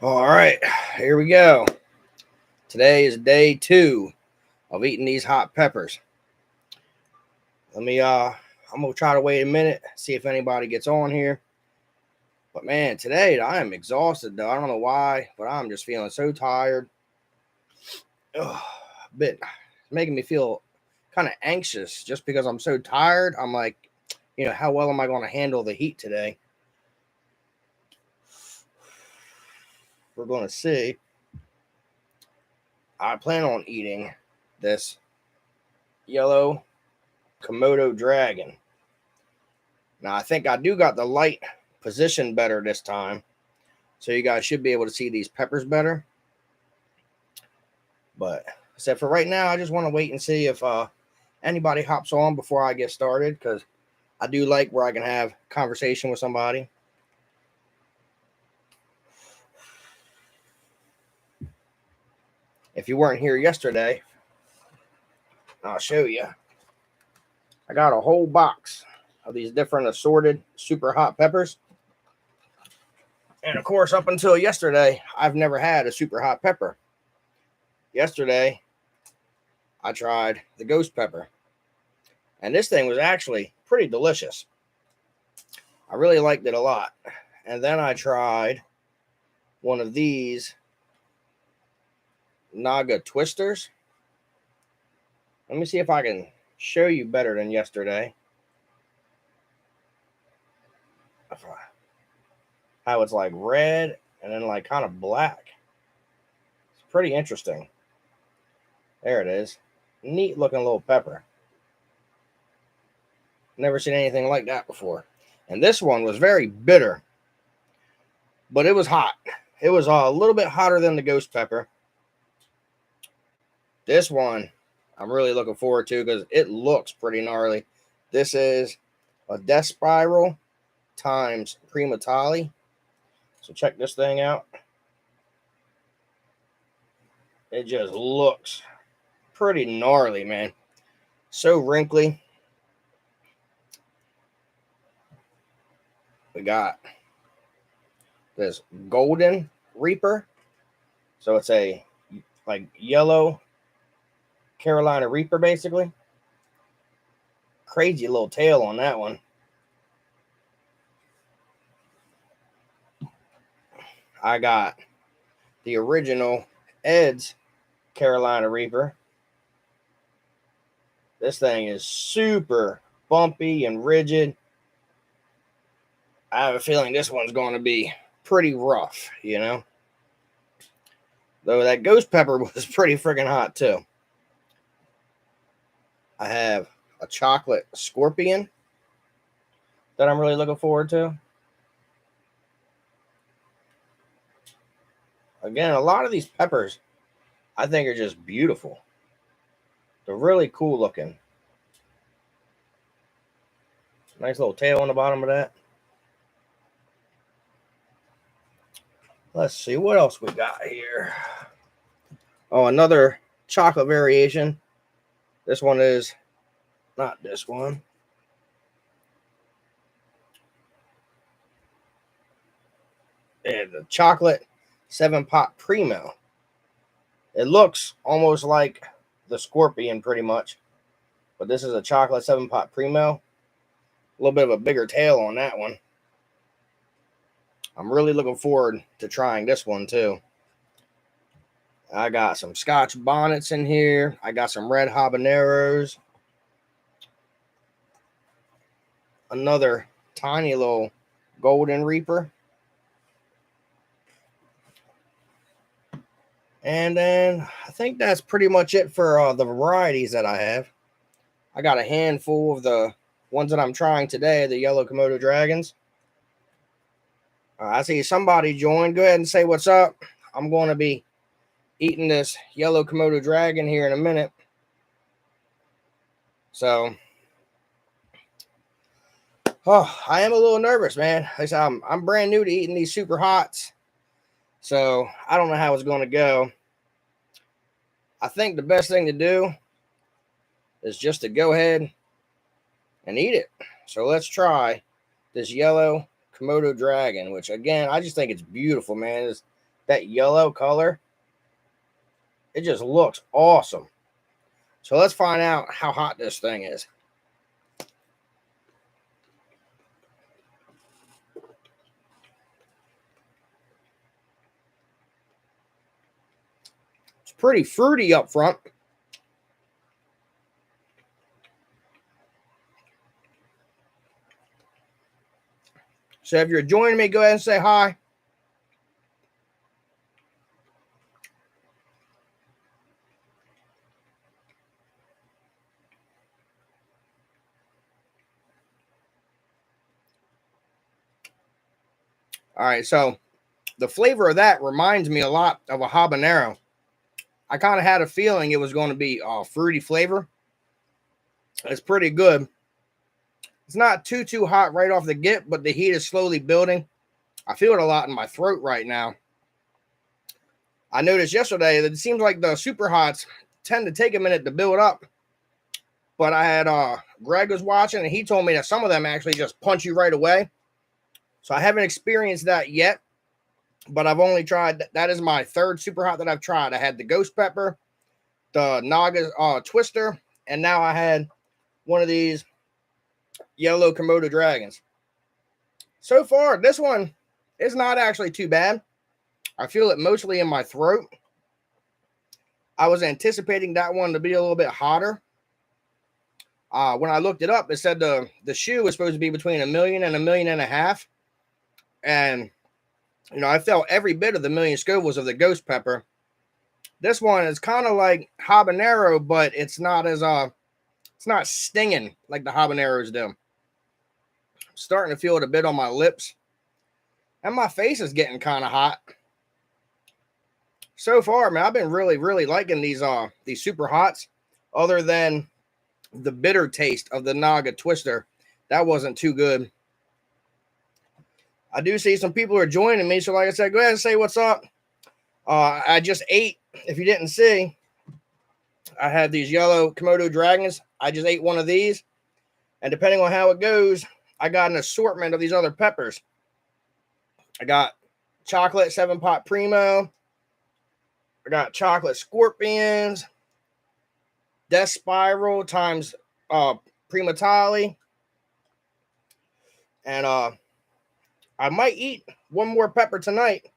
All right, here we go. Today is day 2 of eating these hot peppers. I'm gonna try to wait a minute, see if anybody gets on here. But man, today I am exhausted though. I don't know why, but I'm just feeling so tired. Ugh, it's making me feel kind of anxious just because I'm so tired. I'm like, how well am I going to handle the heat today? We're going to see. I plan on eating this yellow Komodo dragon. Now, I think I do got the light position better this time, so you guys should be able to see these peppers better. But except for right now, I just want to wait and see if anybody hops on before I get started, because I do like where I can have conversation with somebody. If you weren't here yesterday, I'll show you. I got a whole box of these different assorted super hot peppers. And of course, up until yesterday, I've never had a super hot pepper. Yesterday, I tried the ghost pepper. And this thing was actually pretty delicious. I really liked it a lot. And then I tried one of these Naga twisters. Let me see if I can show you better than yesterday. How it's like red and then like kind of black. It's pretty interesting. There it is. Neat looking little pepper. Never seen anything like that before. And this one was very bitter, but it was hot. It was a little bit hotter than the ghost pepper. This one I'm really looking forward to because it looks pretty gnarly. This is a death spiral times primatali. So check this thing out. It just looks pretty gnarly, man. So wrinkly. We got this golden reaper. So it's a like yellow Carolina Reaper, basically. Crazy little tail on that one. I got the original Ed's Carolina Reaper. This thing is super bumpy and rigid. I have a feeling this one's going to be pretty rough, Though that ghost pepper was pretty freaking hot too. I have a chocolate scorpion that I'm really looking forward to. Again, a lot of these peppers I think are just beautiful. They're really cool looking. Nice little tail on the bottom of that. Let's see what else we got here. Oh, another chocolate variation. This one is not this one. And the chocolate 7-pot primo. It looks almost like the scorpion pretty much, but this is a chocolate 7-pot primo. A little bit of a bigger tail on that one. I'm really looking forward to trying this one too. I got some Scotch bonnets in here. I got some red habaneros. Another tiny little golden reaper. And then I think that's pretty much it for the varieties that I have. I got a handful of the ones that I'm trying today, the yellow Komodo dragons. I see somebody joined. Go ahead and say what's up. I'm going to be eating this yellow Komodo dragon here in a minute. So, I am a little nervous, man. Like I said, I'm brand new to eating these super hots. So, I don't know how it's going to go. I think the best thing to do is just to go ahead and eat it. So, let's try this yellow Komodo dragon, which, again, I just think it's beautiful, man. That yellow color, it just looks awesome. So let's find out how hot this thing is. It's pretty fruity up front. So if you're joining me, go ahead and say hi. All right, so the flavor of that reminds me a lot of a habanero. I kind of had a feeling it was going to be a fruity flavor. It's pretty good. It's not too hot right off the get, but the heat is slowly building. I feel it a lot in my throat right now. I noticed yesterday that it seems like the super hots tend to take a minute to build up. But I had Greg was watching, and he told me that some of them actually just punch you right away. So I haven't experienced that yet, but I've only tried. That is my third super hot that I've tried. I had the ghost pepper, the Naga twister, and now I had one of these yellow Komodo dragons. So far, this one is not actually too bad. I feel it mostly in my throat. I was anticipating that one to be a little bit hotter. When I looked it up, it said the shoe was supposed to be between 1 million and 1.5 million. And, you know, I felt every bit of the million scovilles of the ghost pepper. This one is kind of like habanero, but it's not as it's not stinging like the habaneros do. I'm starting to feel it a bit on my lips, and my face is getting kind of hot. So far, man, I've been really liking these super hots. Other than the bitter taste of the Naga twister, that wasn't too good. I do see some people are joining me, so like I said, go ahead and say what's up. I just ate. If you didn't see, I had these yellow Komodo dragons. I just ate one of these, and depending on how it goes, I got an assortment of these other peppers. I got chocolate 7-pot primo. I got chocolate scorpions, death spiral times prima tali, and I might eat one more pepper tonight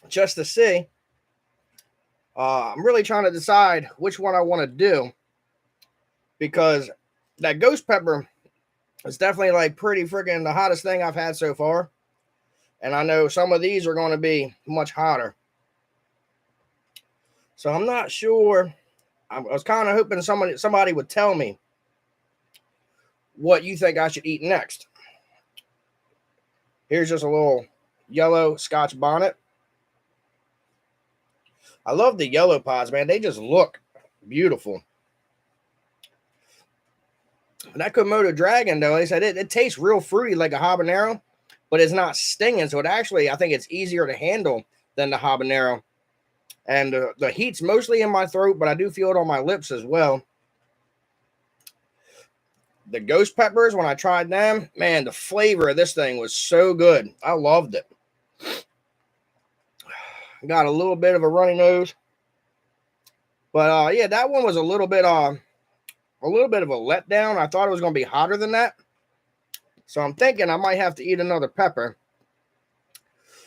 just to see. I'm really trying to decide which one I want to do, because that ghost pepper is definitely like pretty freaking the hottest thing I've had so far. And I know some of these are going to be much hotter. So I'm not sure. I was kind of hoping somebody would tell me what you think I should eat next. Here's just a little yellow Scotch bonnet. I love the yellow pods, man. They just look beautiful. And that Komodo dragon, though, they said it tastes real fruity like a habanero, but it's not stinging. So it actually, I think it's easier to handle than the habanero. And the heat's mostly in my throat, but I do feel it on my lips as well. The ghost peppers, when I tried them, man, the flavor of this thing was so good. I loved it. Got a little bit of a runny nose. But yeah, that one was a little bit of a letdown. I thought it was going to be hotter than that. So I'm thinking I might have to eat another pepper.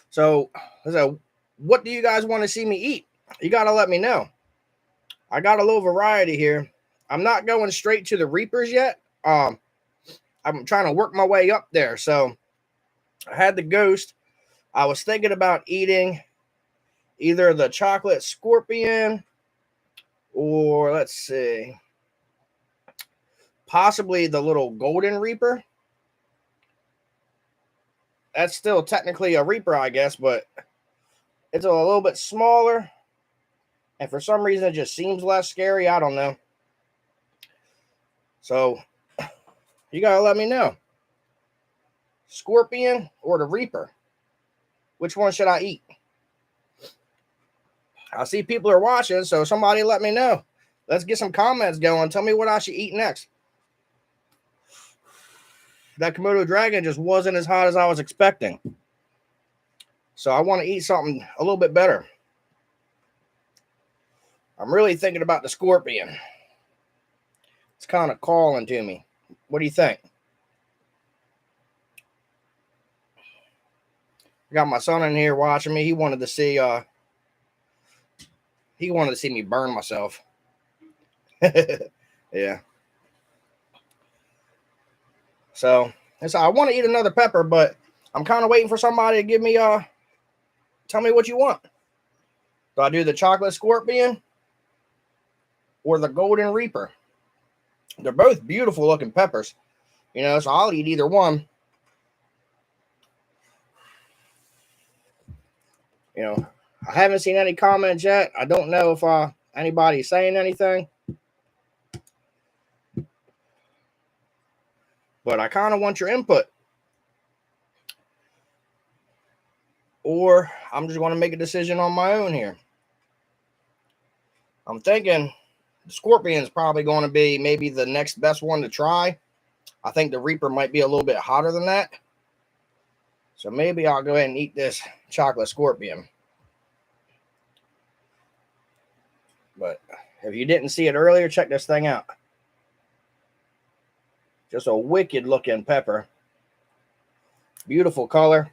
So what do you guys want to see me eat? You got to let me know. I got a little variety here. I'm not going straight to the Reapers yet. I'm trying to work my way up there. So I had the ghost. I was thinking about eating either the chocolate scorpion or, let's see, possibly the little golden Reaper. That's still technically a Reaper, I guess, but it's a little bit smaller. And for some reason, it just seems less scary. I don't know. So you got to let me know. Scorpion or the Reaper? Which one should I eat? I see people are watching, so somebody let me know. Let's get some comments going. Tell me what I should eat next. That Komodo dragon just wasn't as hot as I was expecting. So I want to eat something a little bit better. I'm really thinking about the scorpion. It's kind of calling to me. What do you think? I got my son in here watching me. He wanted to see me burn myself. Yeah. So I want to eat another pepper, but I'm kind of waiting for somebody to give me tell me what you want. Do I do the chocolate scorpion or the golden reaper? They're both beautiful looking peppers, so I'll eat either one. I haven't seen any comments yet. I don't know if anybody's saying anything, but I kind of want your input. Or I'm just going to make a decision on my own here. I'm thinking the scorpion is probably going to be maybe the next best one to try. I think the reaper might be a little bit hotter than that. So maybe I'll go ahead and eat this chocolate scorpion. But if you didn't see it earlier, check this thing out. Just a wicked looking pepper. Beautiful color.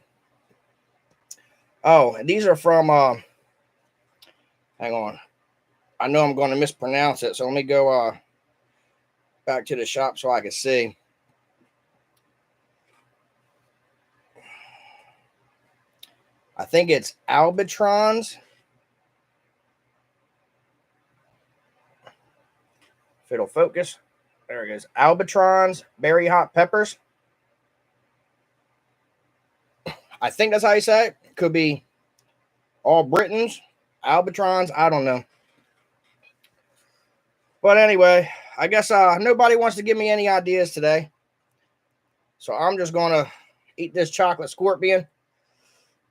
Oh, and these are from, hang on. I know I'm going to mispronounce it, so let me go back to the shop so I can see. I think it's albatrons. If it'll focus. There it goes. Albatrons, berry hot peppers. I think that's how you say it. Could be all Britons, albatrons. I don't know. But anyway, I guess nobody wants to give me any ideas today. So I'm just going to eat this chocolate scorpion.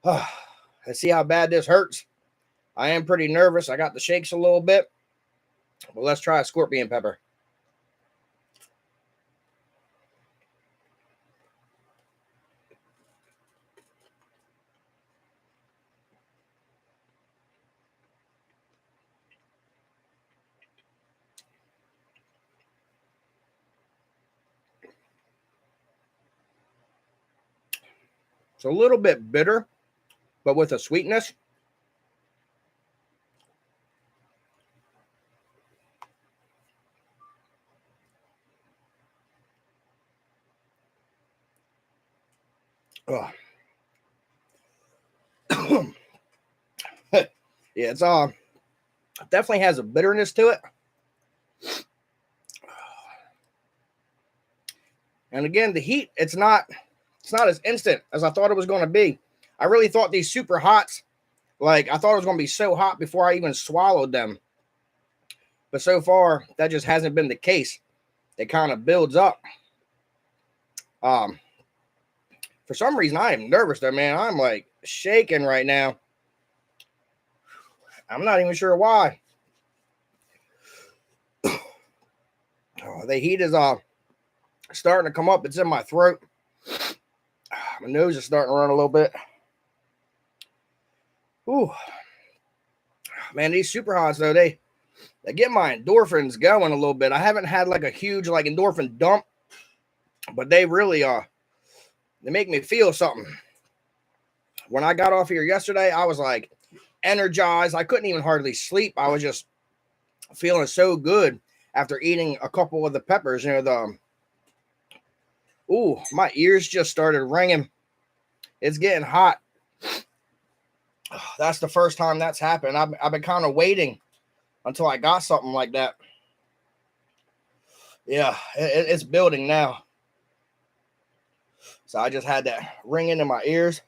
Let's see how bad this hurts. I am pretty nervous. I got the shakes a little bit. But let's try a scorpion pepper. It's a little bit bitter, but with a sweetness. Oh. Yeah, it's definitely has a bitterness to it. And again, the heat, it's not as instant as I thought it was going to be. I really thought these super hots, I thought it was going to be so hot before I even swallowed them. But so far, that just hasn't been the case. It kind of builds up. For some reason, I am nervous though, man. I'm shaking right now. I'm not even sure why. The heat is starting to come up. It's in my throat. My nose is starting to run a little bit. Ooh. Man, these super hots though, they get my endorphins going a little bit. I haven't had a huge endorphin dump, but they really they make me feel something. When I got off here yesterday, I was energized. I couldn't even hardly sleep. I was just feeling so good after eating a couple of the peppers. Ooh, my ears just started ringing. It's getting hot. That's the first time that's happened. I've been kind of waiting until I got something like that. Yeah, it's building now. So I just had that ringing in my ears.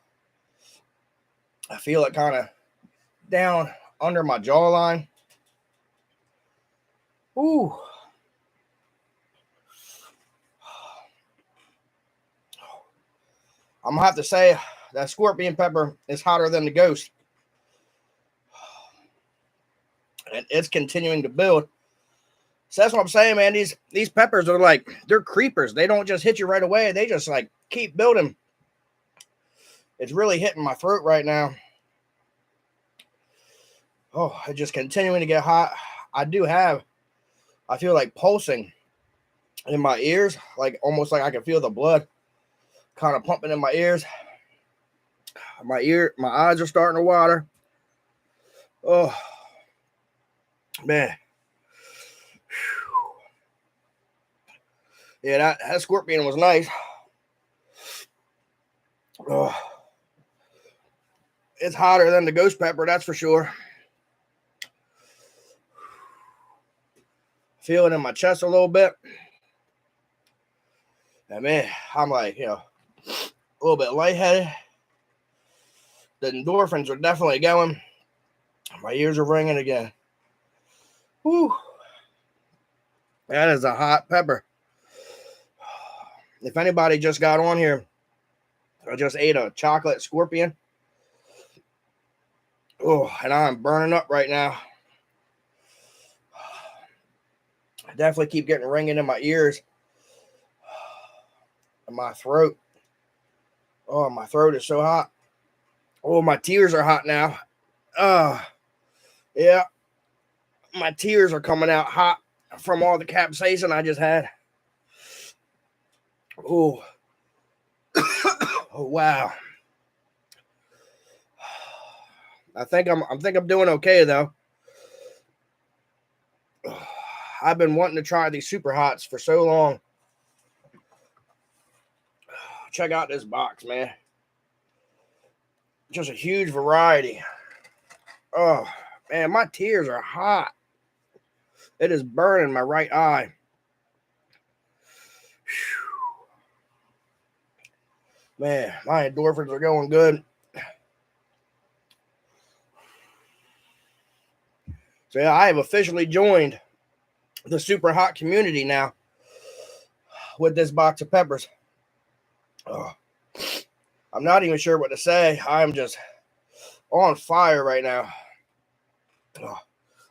I feel it kind of down under my jawline. Ooh. I'm going to have to say that scorpion pepper is hotter than the ghost. And it's continuing to build. So that's what I'm saying, man. These peppers are they're creepers. They don't just hit you right away. They just keep building. It's really hitting my throat right now. Oh, it's just continuing to get hot. I feel like pulsing in my ears, like almost like I can feel the blood kind of pumping in my ears. My eyes are starting to water. Oh, man. Yeah, that scorpion was nice. Oh, it's hotter than the ghost pepper, that's for sure. Feel it in my chest a little bit. And man, I'm like, a little bit lightheaded. The endorphins are definitely going. My ears are ringing again. Whew. That is a hot pepper. If anybody just got on here, I just ate a chocolate scorpion. Oh, and I'm burning up right now. I definitely keep getting ringing in my ears and my throat. Oh, my throat is so hot. Oh, my tears are hot now. Yeah. My tears are coming out hot from all the capsaicin I just had. Oh. Oh, wow. I think I'm doing okay though. I've been wanting to try these super hots for so long. Check out this box, man. Just a huge variety. Oh, man, my tears are hot. It is burning my right eye. Man, my endorphins are going good. So yeah, I have officially joined the super hot community now with this box of peppers. Oh, I'm not even sure what to say. I'm just on fire right now. Oh.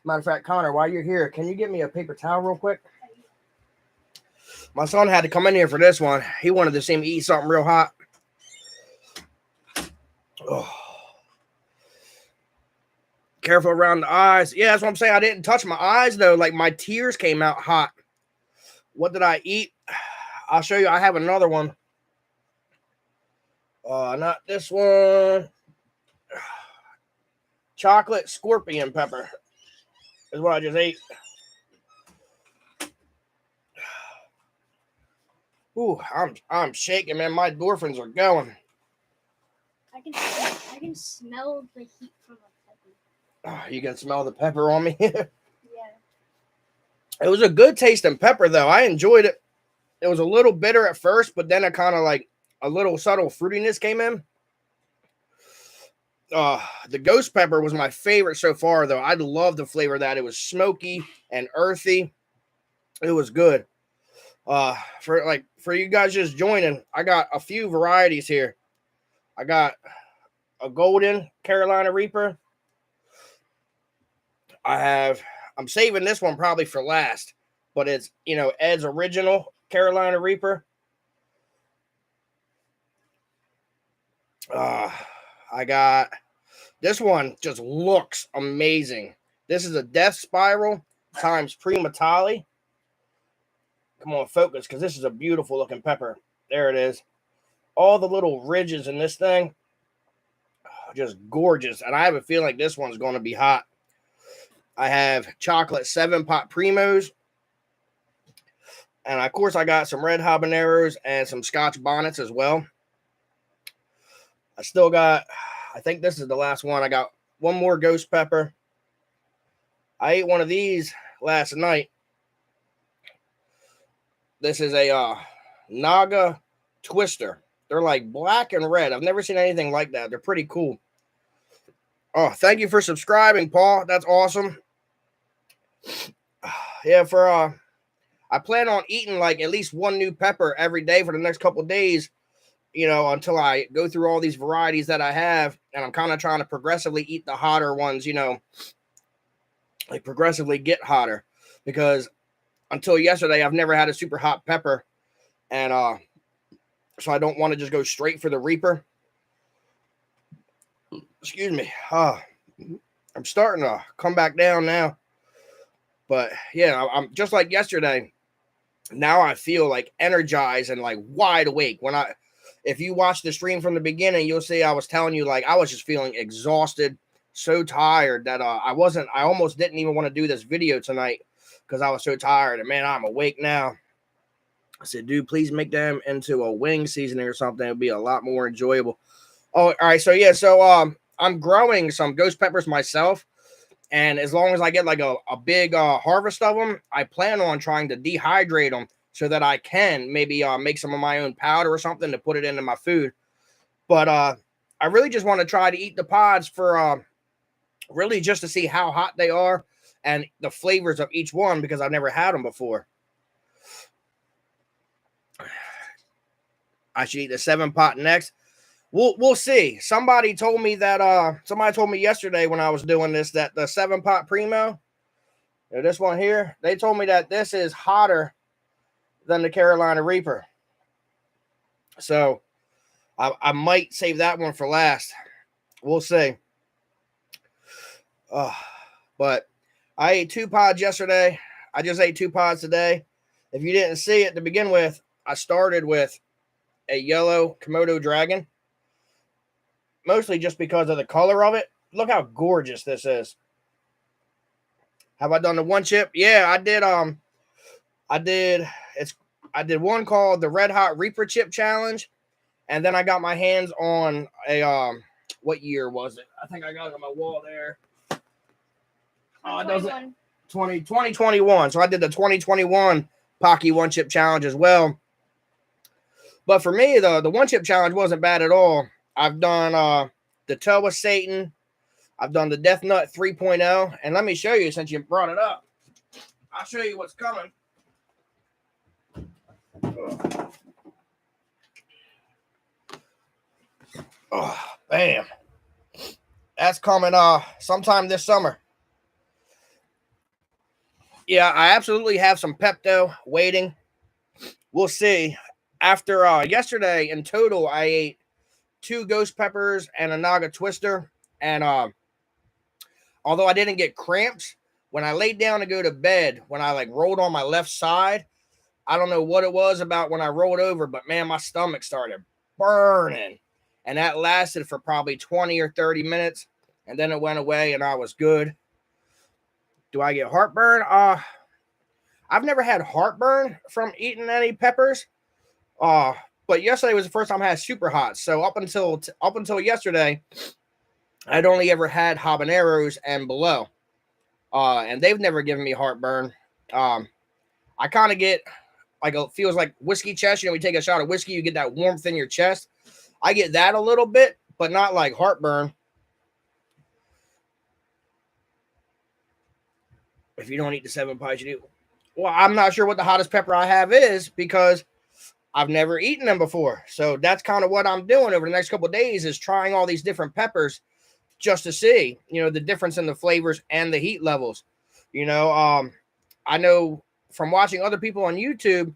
Matter of fact, Connor, while you're here, can you get me a paper towel real quick? My son had to come in here for this one. He wanted to see me eat something real hot. Oh. Careful around the eyes. Yeah, that's what I'm saying. I didn't touch my eyes, though. Like, my tears came out hot. What did I eat? I'll show you. I have another one. Not this one. Chocolate scorpion pepper is what I just ate. Ooh, I'm shaking, man. My endorphins are going. I can smell the heat from the pepper. Oh, you can smell the pepper on me. Yeah. It was a good tasting pepper, though. I enjoyed it. It was a little bitter at first, but then it kind of like a little subtle fruitiness came in. The ghost pepper was my favorite so far, though. I love the flavor of that. It was smoky and earthy. It was good. For you guys just joining, I got a few varieties here. I got a golden Carolina Reaper. I'm saving this one probably for last, but it's, Ed's original Carolina Reaper. I got this one, just looks amazing. This is a Death Spiral times Primatali. Come on, focus, because this is a beautiful looking pepper. There it is. All the little ridges in this thing, just gorgeous. And I have a feeling like this one's going to be hot. I have chocolate 7-pot primos. And of course, I got some red habaneros and some Scotch bonnets as well. I still got, I think this is the last one. I got one more ghost pepper. I ate one of these last night. This is a Naga Twister. They're like black and red. I've never seen anything like that. They're pretty cool. Oh, thank you for subscribing, Paul. That's awesome. Yeah, I plan on eating like at least one new pepper every day for the next couple of days, until I go through all these varieties that I have. And I'm kind of trying to progressively eat the hotter ones, like progressively get hotter, because until yesterday, I've never had a super hot pepper. And so I don't want to just go straight for the Reaper. Excuse me. I'm starting to come back down now. But yeah, I'm just like yesterday. Now I feel like energized and like wide awake. If you watch the stream from the beginning, you'll see I was telling you like I was just feeling exhausted, so tired that I almost didn't even want to do this video tonight because I was so tired. And man, I'm awake now. I said, dude, please make them into a wing seasoning or something. It'll be a lot more enjoyable. Oh, all right. So yeah, I'm growing some ghost peppers myself. And as long as I get like a big harvest of them, I plan on trying to dehydrate them so that I can maybe make some of my own powder or something to put it into my food. But I really just want to try to eat the pods for really just to see how hot they are and the flavors of each one because I've never had them before. I should eat the 7-pot next. We'll see. Somebody told me yesterday when I was doing this that the 7-pot primo, this one here, they told me that this is hotter than the Carolina Reaper. So I might save that one for last. We'll see. But I ate 2 pods yesterday. I just ate 2 pods today. If you didn't see it to begin with, I started with a yellow Komodo dragon. Mostly just because of the color of it. Look how gorgeous this is. Have I done the one chip? Yeah, I did. I did one called the Red Hot Reaper Chip Challenge, and then I got my hands on a what year was it? I think I got it on my wall there. Oh, it doesn't. 2021. So I did the 2021 Pocky One Chip Challenge as well. But for me, the one chip challenge wasn't bad at all. I've done the Toe of Satan. I've done the Death Nut 3.0. And let me show you, since you brought it up. I'll show you what's coming. Oh, bam. That's coming sometime this summer. Yeah, I absolutely have some Pepto waiting. We'll see. After yesterday, in total, I ate 2 ghost peppers and a Naga Twister. And although I didn't get cramps, when I laid down to go to bed, when I like rolled on my left side, I don't know what it was about when I rolled over, but man, my stomach started burning. And that lasted for probably 20 or 30 minutes. And then it went away and I was good. Do I get heartburn? I've never had heartburn from eating any peppers. But yesterday was the first time I had superhots. So up until yesterday, I'd only ever had habaneros and below. And they've never given me heartburn. I kind of get like it feels like whiskey chest. You know, we take a shot of whiskey, you get that warmth in your chest. I get that a little bit, but not like heartburn. If you don't eat the 7 pies, you do. Well, I'm not sure what the hottest pepper I have is because I've never eaten them before. So that's kind of what I'm doing over the next couple of days is trying all these different peppers just to see, you know, the difference in the flavors and the heat levels. You know, I know from watching other people on YouTube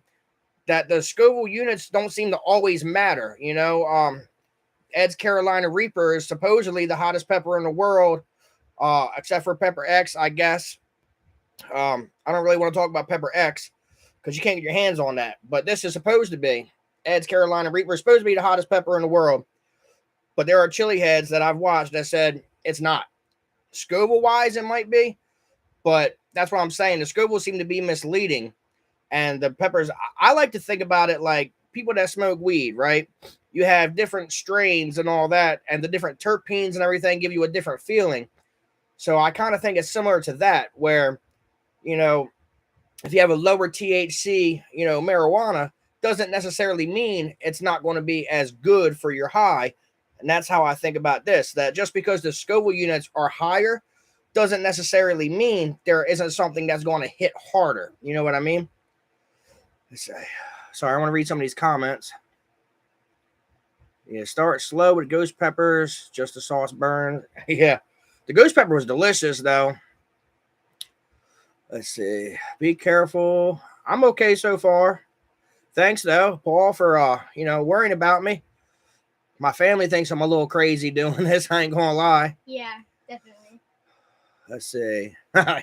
that the Scoville units don't seem to always matter. You know, Ed's Carolina Reaper is supposedly the hottest pepper in the world, except for Pepper X, I guess. I don't really want to talk about Pepper X because you can't get your hands on that. But this is supposed to be Ed's Carolina Reaper. Is supposed to be the hottest pepper in the world. But there are chili heads that I've watched that said it's not. Scoville-wise, it might be. But that's what I'm saying. The Scoville seem to be misleading. And the peppers, I like to think about it like people that smoke weed, right? You have different strains and all that. And the different terpenes and everything give you a different feeling. So I kind of think it's similar to that where, you know, if you have a lower THC, you know, marijuana, doesn't necessarily mean it's not going to be as good for your high. And that's how I think about this, that just because the Scoville units are higher doesn't necessarily mean there isn't something that's going to hit harder. You know what I mean? Let's see. Sorry, I want to read some of these comments. Yeah, start slow with ghost peppers, just the sauce burn. Yeah, the ghost pepper was delicious, though. Let's see. Be careful. I'm okay so far. Thanks, though, Paul, for, you know, worrying about me. My family thinks I'm a little crazy doing this. I ain't gonna lie. Yeah, definitely. Let's see.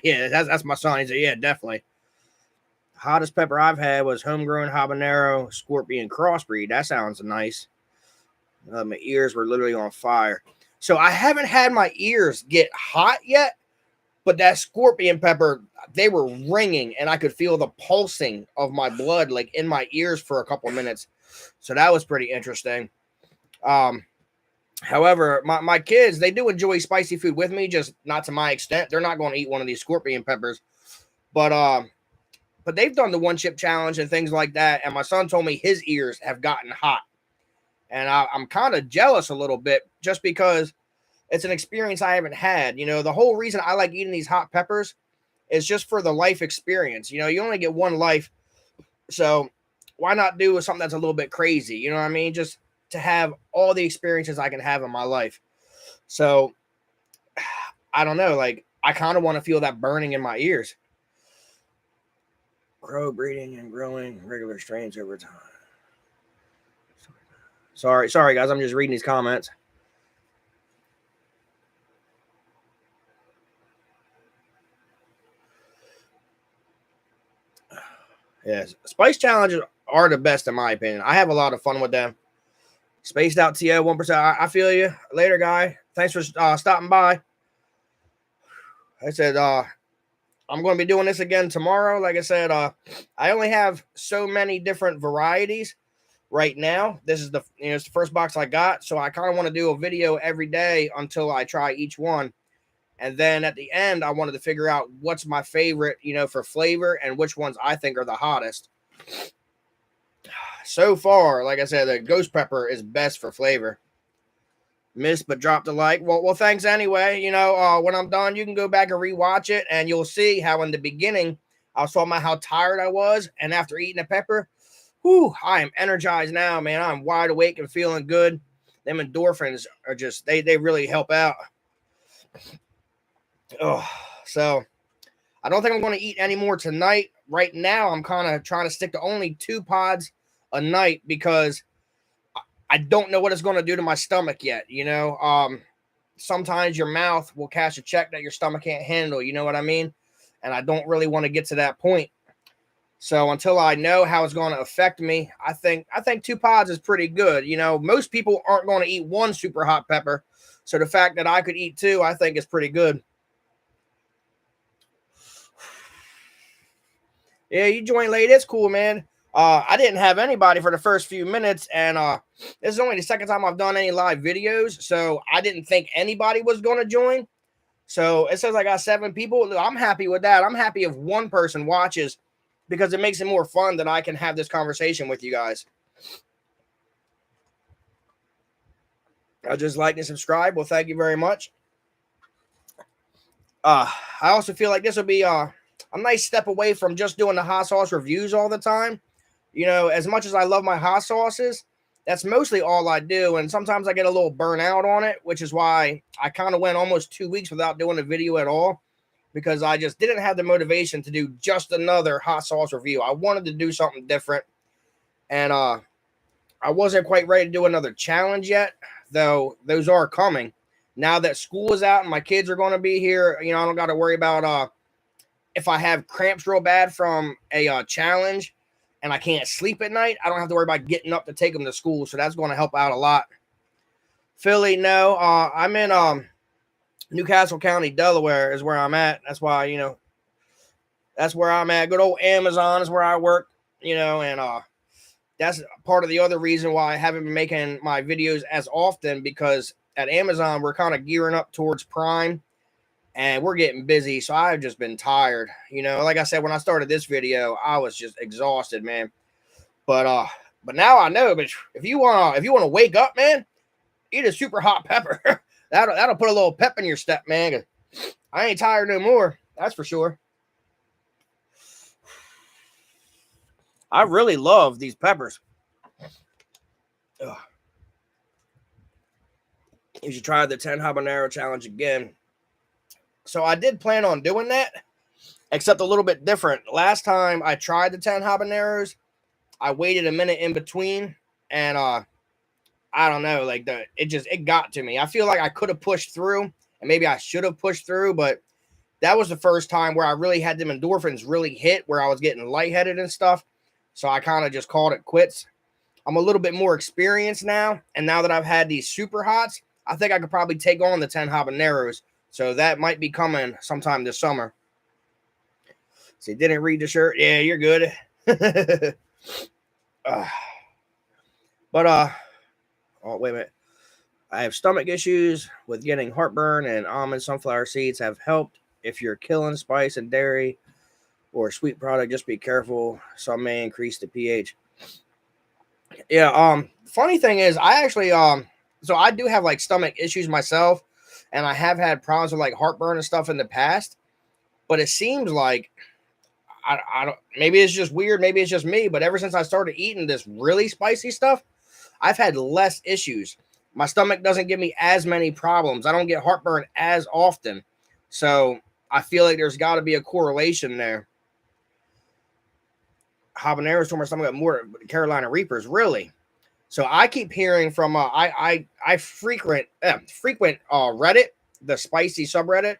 Yeah, that's my son. He said, yeah, definitely. Hottest pepper I've had was homegrown habanero scorpion crossbreed. That sounds nice. My ears were literally on fire. So I haven't had my ears get hot yet, but that scorpion pepper, they were ringing, and I could feel the pulsing of my blood like in my ears for a couple of minutes. So that was pretty interesting. However, my kids, they do enjoy spicy food with me, just not to my extent. They're not going to eat one of these scorpion peppers, but they've done the one chip challenge and things like that. And my son told me his ears have gotten hot, and I'm kind of jealous a little bit just because it's an experience I haven't had. You know, the whole reason I like eating these hot peppers is just for the life experience. You know, you only get one life, so why not do something that's a little bit crazy? You know what I mean? Just to have all the experiences I can have in my life. So I don't know, like I kind of want to feel that burning in my ears. Grow, breeding, and growing regular strains over time. Sorry, guys. I'm just reading these comments. Yes, spice challenges are the best in my opinion. I have a lot of fun with them. Spaced out TO 1%. I feel you. Later, guy. Thanks for stopping by. I said I'm going to be doing this again tomorrow. Like I said, I only have so many different varieties right now. This is it's the first box I got, so I kind of want to do a video every day until I try each one. And then at the end, I wanted to figure out what's my favorite, for flavor and which ones I think are the hottest. So far, like I said, the ghost pepper is best for flavor. Missed but dropped a like. Well, thanks anyway. When I'm done, you can go back and rewatch it, and you'll see how in the beginning I was talking about how tired I was, and after eating a pepper, I am energized now, man. I'm wide awake and feeling good. Them endorphins are just they really help out. Oh, so I don't think I'm going to eat any more tonight. Right now, I'm kind of trying to stick to only 2 pods a night because I don't know what it's going to do to my stomach yet. Sometimes your mouth will cash a check that your stomach can't handle. You know what I mean? And I don't really want to get to that point. So until I know how it's going to affect me, I think 2 pods is pretty good. Most people aren't going to eat 1 super hot pepper. So the fact that I could eat 2, I think is pretty good. Yeah, you joined late. It's cool, man. I didn't have anybody for the first few minutes, and this is only the second time I've done any live videos, so I didn't think anybody was going to join. So it says I got 7 people. I'm happy with that. I'm happy if 1 person watches because it makes it more fun that I can have this conversation with you guys. I just like and subscribe. Well, thank you very much. I also feel like this will be a nice step away from just doing the hot sauce reviews all the time. As much as I love my hot sauces, that's mostly all I do. And sometimes I get a little burnout on it, which is why I kind of went almost 2 weeks without doing a video at all because I just didn't have the motivation to do just another hot sauce review. I wanted to do something different. And I wasn't quite ready to do another challenge yet, though those are coming. Now that school is out and my kids are going to be here, I don't got to worry about if I have cramps real bad from a challenge and I can't sleep at night, I don't have to worry about getting up to take them to school. So that's going to help out a lot. Philly, no. I'm in Newcastle County, Delaware is where I'm at. That's why, that's where I'm at. Good old Amazon is where I work, and that's part of the other reason why I haven't been making my videos as often because at Amazon, we're kind of gearing up towards Prime. And we're getting busy, so I've just been tired. Like I said, when I started this video, I was just exhausted, man. But now I know. But if you wanna wake up, man, eat a super hot pepper. that'll put a little pep in your step, man. I ain't tired no more. That's for sure. I really love these peppers. Ugh. You should try the 10 habanero challenge again. So I did plan on doing that, except a little bit different. Last time I tried the 10 habaneros, I waited a minute in between, and I I don't know, like it got to me. I feel like I could have pushed through, and maybe I should have pushed through, but that was the first time where I really had them endorphins really hit, where I was getting lightheaded and stuff. So I kind of just called it quits. I'm a little bit more experienced now, and now that I've had these super hots, I think I could probably take on the 10 habaneros. So that might be coming sometime this summer. So you didn't read the shirt? Yeah, you're good. Oh, wait a minute. I have stomach issues with getting heartburn, and almond sunflower seeds have helped. If you're killing spice and dairy or sweet product, just be careful. Some may increase the pH. Yeah, funny thing is I actually so I do have like stomach issues myself, and I have had problems with like heartburn and stuff in the past, but it seems like I don't, maybe it's just weird, maybe it's just me, but ever since I started eating this really spicy stuff, I've had less issues. My stomach doesn't give me as many problems. I don't get heartburn as often. So I feel like there's got to be a correlation there. Habaneros told my stomach got more Carolina Reapers, really. So I keep hearing from I frequent Reddit, the spicy subreddit,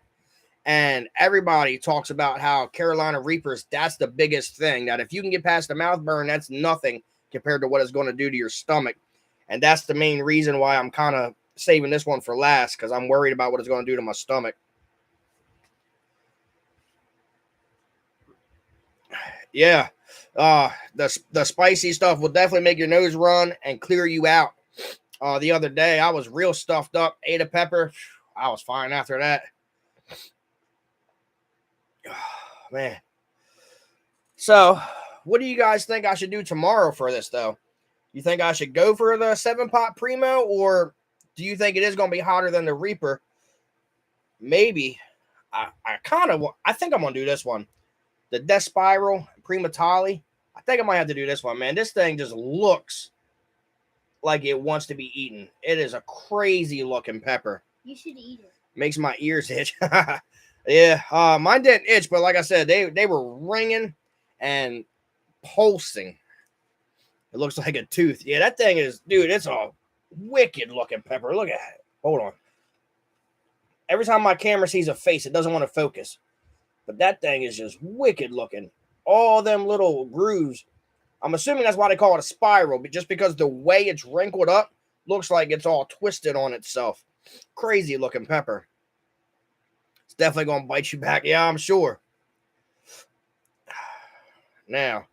and everybody talks about how Carolina Reapers, that's the biggest thing. That if you can get past the mouth burn, that's nothing compared to what it's going to do to your stomach. And that's the main reason why I'm kind of saving this one for last, because I'm worried about what it's going to do to my stomach. Yeah. The spicy stuff will definitely make your nose run and clear you out. The other day, I was real stuffed up, ate a pepper. I was fine after that. Man. So, what do you guys think I should do tomorrow for this, though? You think I should go for the 7-pot Primo, or do you think it is going to be hotter than the Reaper? Maybe. I think I'm going to do this one. The Death Spiral Prima Tali. I think I might have to do this one, man. This thing just looks like it wants to be eaten. It is a crazy looking pepper. You should eat it. Makes my ears itch. Yeah, mine didn't itch, but like I said, they were ringing and pulsing. It looks like a tooth. Yeah, that thing is, dude, it's a wicked looking pepper. Look at it. Hold on. Every time my camera sees a face, it doesn't want to focus. But that thing is just wicked looking. All them little grooves. I'm assuming that's why they call it a spiral, but just because the way it's wrinkled up looks like it's all twisted on itself. Crazy looking pepper. It's definitely going to bite you back. Yeah, I'm sure. Now,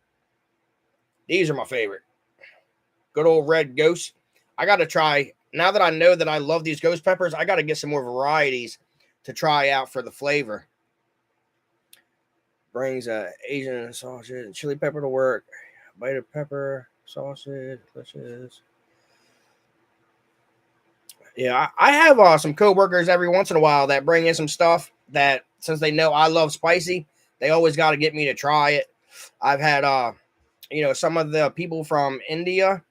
these are my favorite. Good old red ghost. I got to try, now that I know that I love these ghost peppers, I got to get some more varieties to try out for the flavor. Brings Asian sausage and chili pepper to work. Bite of pepper, sausage, delicious. Yeah, I have some coworkers every once in a while that bring in some stuff that, since they know I love spicy, they always got to get me to try it. I've had, some of the people from India,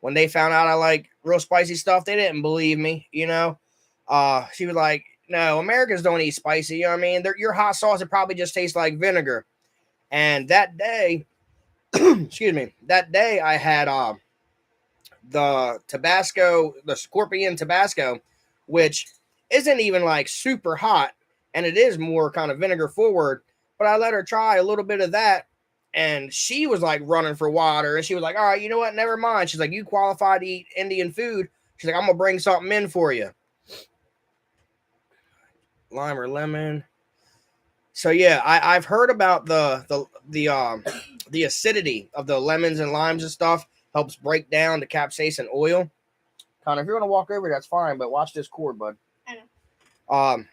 when they found out I like real spicy stuff, they didn't believe me, She was like, no, Americans don't eat spicy. You know what I mean? Your hot sauce, it probably just tastes like vinegar. And that day, that day I had the Tabasco, the Scorpion Tabasco, which isn't even like super hot, and it is more kind of vinegar forward. But I let her try a little bit of that, and she was like running for water, and she was like, all right, you know what? Never mind. She's like, you qualify to eat Indian food. She's like, I'm going to bring something in for you. Lime or lemon. So yeah, I've heard about the acidity of the lemons and limes and stuff helps break down the capsaicin oil. Connor, if you're gonna walk over, that's fine, but watch this cord, bud. I know.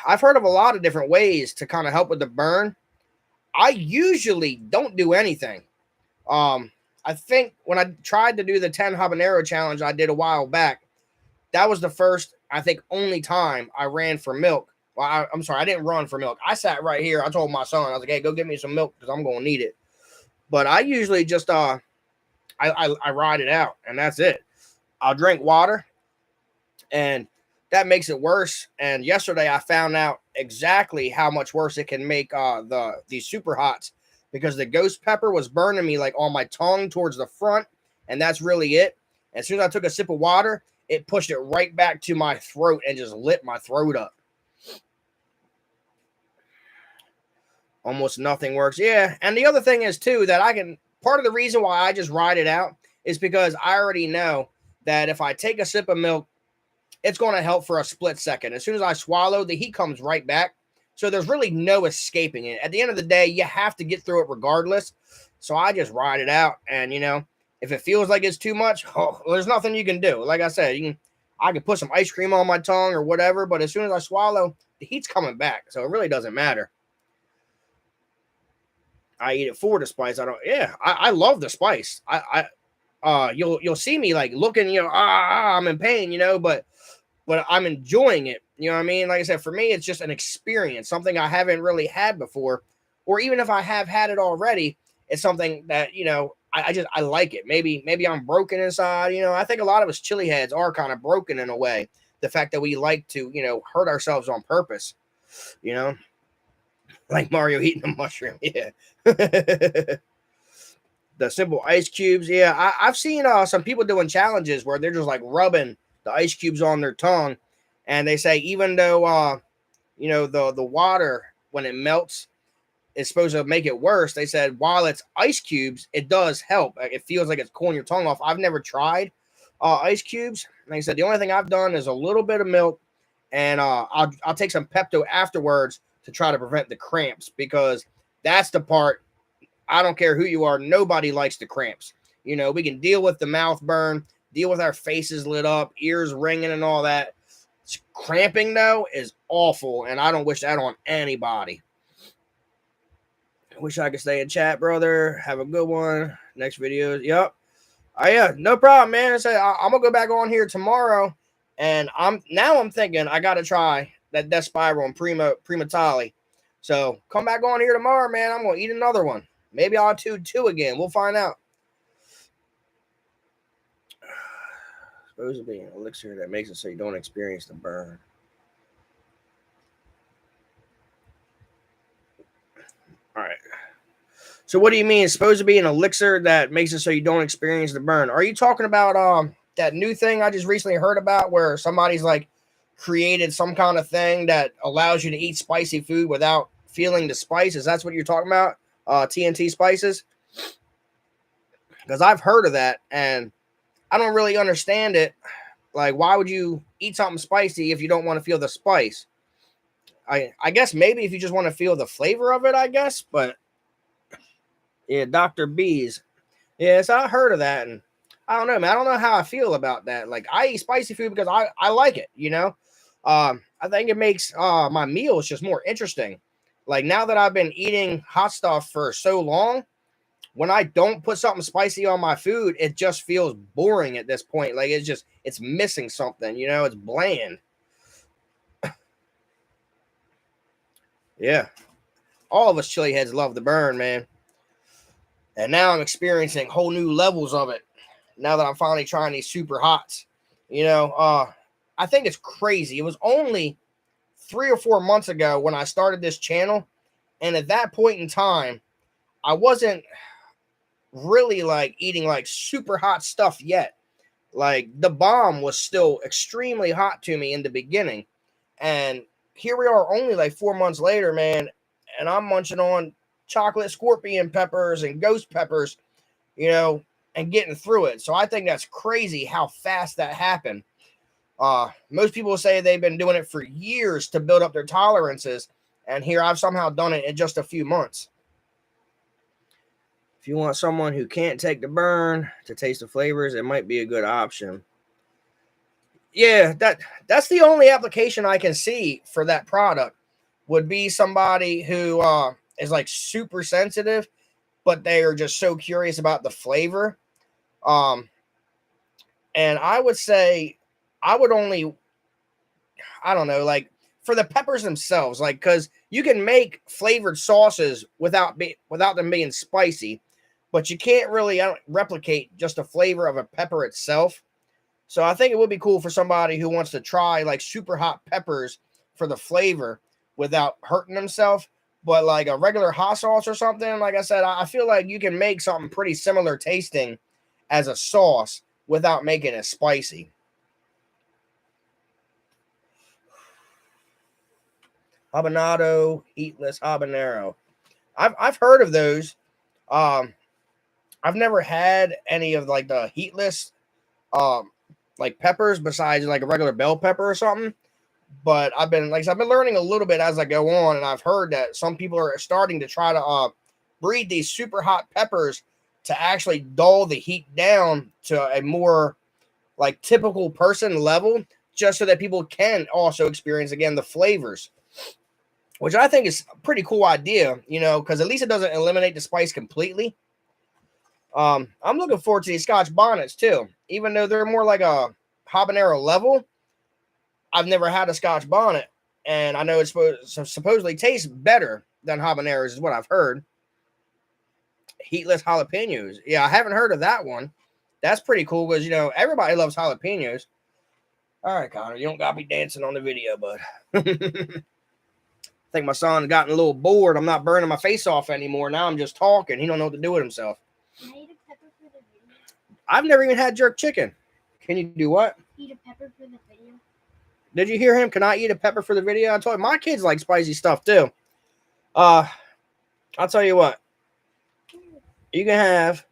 I've heard of a lot of different ways to kind of help with the burn. I usually don't do anything. I think when I tried to do the 10 habanero challenge I did a while back, that was the first, I think, only time I ran for milk. Well, I'm sorry, I didn't run for milk. I sat right here. I told my son, I was like, hey, go get me some milk because I'm going to need it. But I usually just, I ride it out, and that's it. I'll drink water, and that makes it worse. And yesterday I found out exactly how much worse it can make these super hots, because the ghost pepper was burning me like on my tongue towards the front, and that's really it. As soon as I took a sip of water, it pushed it right back to my throat and just lit my throat up. Almost nothing works. Yeah, and the other thing is too that part of the reason why I just ride it out is because I already know that if I take a sip of milk, it's going to help for a split second. As soon as I swallow, the heat comes right back. So there's really no escaping it. At the end of the day, you have to get through it regardless. So I just ride it out. And, if it feels like it's too much, there's nothing you can do. Like I said, I can put some ice cream on my tongue or whatever. But as soon as I swallow, the heat's coming back. So it really doesn't matter. I eat it for the spice. I love the spice. You'll see me like looking, I'm in pain, but I'm enjoying it. You know what I mean? Like I said, for me, it's just an experience, something I haven't really had before, or even if I have had it already, it's something that, I like it. Maybe I'm broken inside. I think a lot of us chili heads are kind of broken in a way. The fact that we like to, hurt ourselves on purpose, like Mario eating a mushroom. Yeah. The simple ice cubes. Yeah. I've seen some people doing challenges where they're just like rubbing the ice cubes on their tongue. And they say, even though, the water, when it melts, is supposed to make it worse. They said, while it's ice cubes, it does help. It feels like it's cooling your tongue off. I've never tried ice cubes. Like I said, the only thing I've done is a little bit of milk, and I'll take some Pepto afterwards to try to prevent the cramps, because that's the part. I don't care who you are. Nobody likes the cramps. We can deal with the mouth burn, deal with our faces lit up, ears ringing and all that. Cramping, though, is awful, and I don't wish that on anybody. I wish I could stay in chat, brother. Have a good one. Next video. Yep. Yeah, no problem, man. I'm gonna go back on here tomorrow, and I'm thinking I gotta try that spiral and prima tali. So come back on here tomorrow, man. I'm gonna eat another one. Maybe I'll do two again. We'll find out. Supposed to be an elixir that makes it so you don't experience the burn. All right. So what do you mean? It's supposed to be an elixir that makes it so you don't experience the burn. Are you talking about that new thing I just recently heard about where somebody's like created some kind of thing that allows you to eat spicy food without feeling the spice? Is that what you're talking about? TNT spices? Because I've heard of that and I don't really understand it. Like, why would you eat something spicy if you don't want to feel the spice? I guess maybe if you just want to feel the flavor of it, I guess. But yeah, Dr. B's. Yeah, so I heard of that, and I don't know, man. I don't know how I feel about that. Like, I eat spicy food because I like it, I think it makes my meals just more interesting. Like, now that I've been eating hot stuff for so long, when I don't put something spicy on my food, it just feels boring at this point. Like, it's missing something, it's bland. Yeah. All of us chili heads love the burn, man. And now I'm experiencing whole new levels of it. Now that I'm finally trying these super hots. I think it's crazy. It was only 3 or 4 months ago when I started this channel. And at that point in time, I wasn't really like eating like super hot stuff yet. Like, the bomb was still extremely hot to me in the beginning. And here we are only like 4 months later, man. And I'm munching on chocolate scorpion peppers and ghost peppers, and getting through it. So I think that's crazy how fast that happened. Most people say they've been doing it for years to build up their tolerances. And here I've somehow done it in just a few months. If you want someone who can't take the burn to taste the flavors, it might be a good option. Yeah, that's the only application I can see for that product would be somebody who is like super sensitive, but they are just so curious about the flavor. And I would say I would only, I don't know, like for the peppers themselves, like, because you can make flavored sauces without them being spicy, but you can't really replicate just the flavor of a pepper itself. So I think it would be cool for somebody who wants to try like super hot peppers for the flavor without hurting themselves. But like a regular hot sauce or something, like I said, I feel like you can make something pretty similar tasting as a sauce without making it spicy. Habanado, heatless habanero. I've heard of those. I've never had any of like the heatless like peppers besides like a regular bell pepper or something. But I've been learning a little bit as I go on, and I've heard that some people are starting to try to breed these super hot peppers to actually dull the heat down to a more like typical person level, just so that people can also experience again the flavors, which I think is a pretty cool idea, you know, because at least it doesn't eliminate the spice completely. I'm looking forward to these Scotch bonnets too, even though they're more like a habanero level. I've never had a Scotch bonnet, and I know it's supposedly tastes better than habaneros, is what I've heard. Heatless jalapenos. Yeah, I haven't heard of that one. That's pretty cool because, you know, everybody loves jalapenos. All right, Connor, you don't got me dancing on the video, bud. I think my son gotten a little bored. I'm not burning my face off anymore. Now I'm just talking. He don't know what to do with himself. Can I eat a pepper for the video? I've never even had jerk chicken. Can you do what? Eat a pepper for the video. Did you hear him? Can I eat a pepper for the video? I told him my kids like spicy stuff too. I'll tell you what. You can have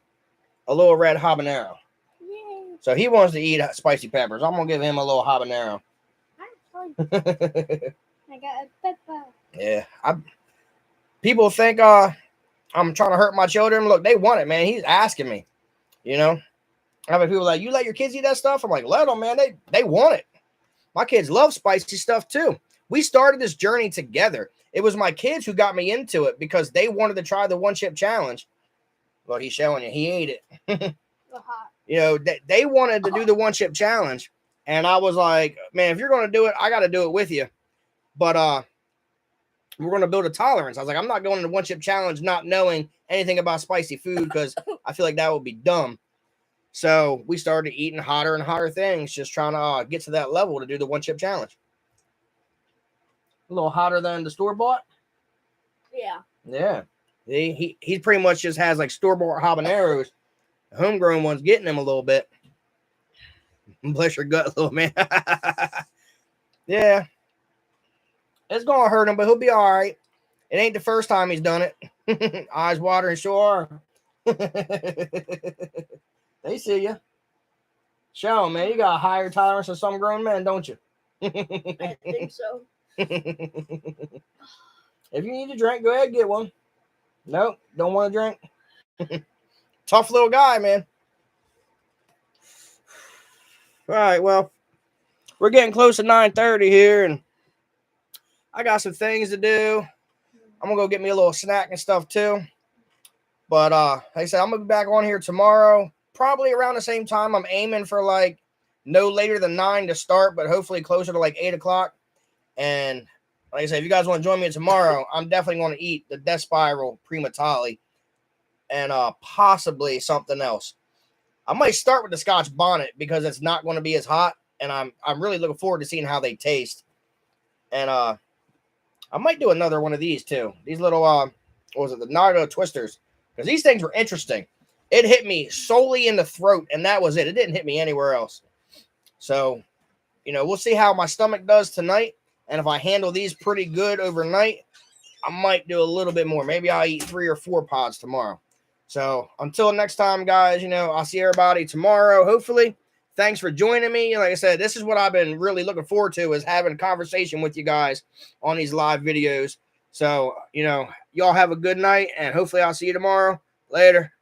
a little red habanero. Yay. So he wants to eat spicy peppers. I'm gonna give him a little habanero. I got a pepper. Yeah, people think I'm trying to hurt my children. Look, they want it, man. He's asking me. You know, I mean, people like, you let your kids eat that stuff? I'm like, let them, man. They want it. My kids love spicy stuff too. We started this journey together. It was my kids who got me into it because they wanted to try the one chip challenge. Well, he's showing you. He ate it. You know, they wanted to do the one chip challenge. And I was like, man, if you're going to do it, I got to do it with you. But we're going to build a tolerance. I was like, I'm not going to the one chip challenge not knowing anything about spicy food because I feel like that would be dumb. So we started eating hotter and hotter things, just trying to get to that level to do the one chip challenge. A little hotter than the store bought. Yeah. Yeah. He pretty much just has like store bought habaneros. The homegrown ones getting him a little bit. Bless your gut, little man. Yeah. It's gonna hurt him, but he'll be all right. It ain't the first time he's done it. Eyes watering, sure. They see you. Show 'em, man. You got a higher tolerance than some grown men, don't you? I think so. If you need a drink, go ahead and get one. Nope, don't want to drink. Tough little guy, man. All right, well, we're getting close to 9:30 here, and I got some things to do. I'm gonna go get me a little snack and stuff too. But like I said, I'm gonna be back on here tomorrow, probably around the same time. I'm aiming for like no later than 9 to start, but hopefully closer to like 8 o'clock. And like I said, if you guys want to join me tomorrow, I'm definitely going to eat the Death Spiral Prima Tali and possibly something else. I might start with the Scotch bonnet because it's not going to be as hot, and I'm really looking forward to seeing how they taste. And I might do another one of these too. These little what was it, the Naruto twisters? Because these things were interesting. It hit me solely in the throat, and that was it. It didn't hit me anywhere else. So, you know, we'll see how my stomach does tonight. And if I handle these pretty good overnight, I might do a little bit more. Maybe I'll eat 3 or 4 pods tomorrow. So until next time, guys, you know, I'll see everybody tomorrow, hopefully. Thanks for joining me. Like I said, this is what I've been really looking forward to, is having a conversation with you guys on these live videos. So, you know, y'all have a good night, and hopefully I'll see you tomorrow. Later.